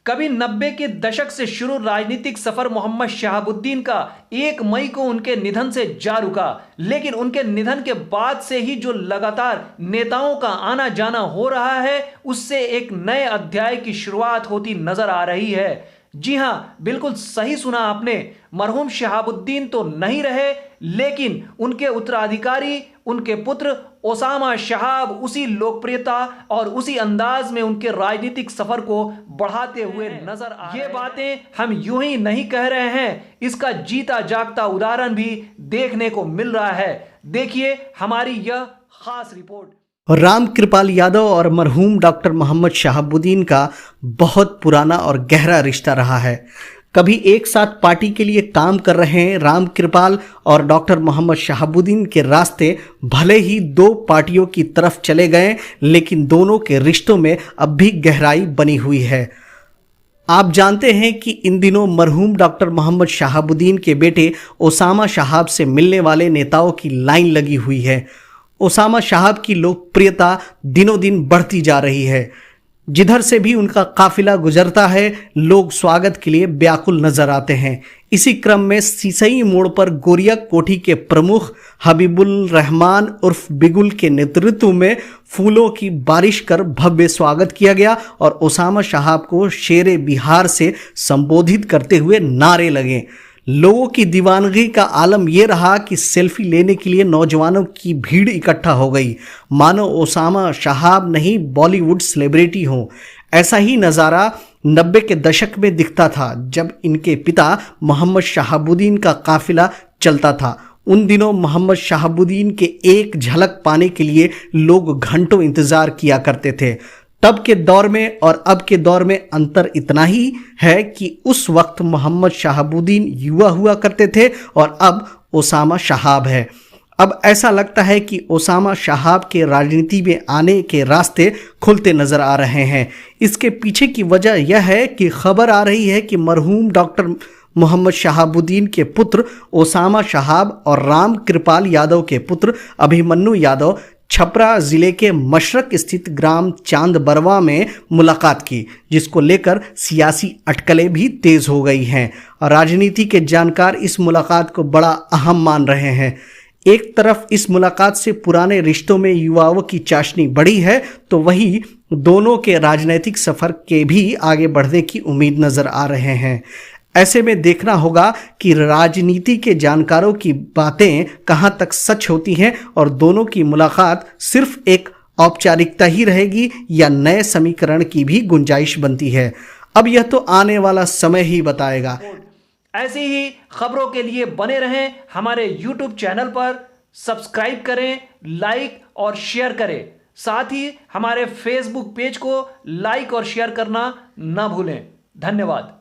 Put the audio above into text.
कभी 90 के दशक से शुरू राजनीतिक सफर मोहम्मद शहाबुद्दीन का 1 मई को उनके निधन से जा रुका, लेकिन उनके निधन के बाद से ही जो लगातार नेताओं का आना जाना हो रहा है, उससे एक नए अध्याय की शुरुआत होती नजर आ रही है। जी हां, बिल्कुल सही सुना आपने। मरहूम शहाबुद्दीन तो नहीं रहे, लेकिन उनके उत्तराधिकारी, उनके पुत्र ओसामा शहाब उसी लोकप्रियता और उसी अंदाज में उनके राजनीतिक सफर को बढ़ाते हुए नजर आ रहे हैं। ये बातें हम यूं ही नहीं कह रहे हैं, इसका जीता जागता उदाहरण भी देखने को मिल रहा है। देखिए हमारी यह खास रिपोर्ट। राम कृपाल यादव और मरहूम डॉक्टर मोहम्मद शहाबुद्दीन का बहुत पुराना और गहरा रिश्ता रहा है। कभी एक साथ पार्टी के लिए काम कर रहे हैं राम कृपाल और डॉक्टर मोहम्मद शहाबुद्दीन के रास्ते भले ही 2 पार्टियों की तरफ चले गए, लेकिन दोनों के रिश्तों में अब भी गहराई बनी हुई है। आप जानते हैं कि इन दिनों मरहूम डॉक्टर मोहम्मद शहाबुद्दीन के बेटे ओसामा शहाब से मिलने वाले नेताओं की लाइन लगी हुई है। ओसामा शहाब की लोकप्रियता दिनों दिन बढ़ती जा रही है। जिधर से भी उनका काफिला गुजरता है, लोग स्वागत के लिए व्याकुल नजर आते हैं। इसी क्रम में सीसई मोड़ पर गोरिया कोठी के प्रमुख हबीबुल रहमान उर्फ बिगुल के नेतृत्व में फूलों की बारिश कर भव्य स्वागत किया गया और ओसामा शहाब को शेरे बिहार से संबोधित करते हुए नारे लगे। लोगों की दीवानगी का आलम यह रहा कि सेल्फी लेने के लिए नौजवानों की भीड़ इकट्ठा हो गई, मानो ओसामा शहाब नहीं बॉलीवुड सेलिब्रिटी हो। ऐसा ही नज़ारा 90 के दशक में दिखता था, जब इनके पिता मोहम्मद शहाबुद्दीन का काफिला चलता था। उन दिनों मोहम्मद शहाबुद्दीन के एक झलक पाने के लिए लोग घंटों इंतजार किया करते थे। तब के दौर में और अब के दौर में अंतर इतना ही है कि उस वक्त मोहम्मद शहाबुद्दीन युवा हुआ करते थे और अब ओसामा शहाब है। अब ऐसा लगता है कि ओसामा शहाब के राजनीति में आने के रास्ते खुलते नजर आ रहे हैं। इसके पीछे की वजह यह है कि खबर आ रही है कि मरहूम डॉक्टर मोहम्मद शहाबुद्दीन के पुत्र ओसामा शहाब और राम कृपाल यादव के पुत्र अभिमन्यु यादव छपरा जिले के मशरक स्थित ग्राम चांद बरवा में मुलाकात की, जिसको लेकर सियासी अटकलें भी तेज हो गई हैं। राजनीति के जानकार इस मुलाकात को बड़ा अहम मान रहे हैं। एक तरफ इस मुलाकात से पुराने रिश्तों में युवाओं की चाशनी बढ़ी है, तो वहीं दोनों के राजनीतिक सफर के भी आगे बढ़ने की उम्मीद नजर आ रहे हैं। ऐसे में देखना होगा कि राजनीति के जानकारों की बातें कहां तक सच होती हैं और दोनों की मुलाकात सिर्फ एक औपचारिकता ही रहेगी या नए समीकरण की भी गुंजाइश बनती है। अब यह तो आने वाला समय ही बताएगा। ऐसी ही खबरों के लिए बने रहें हमारे YouTube चैनल पर, सब्सक्राइब करें, लाइक और शेयर करें। साथ ही हमारे Facebook पेज को लाइक और शेयर करना ना भूलें। धन्यवाद।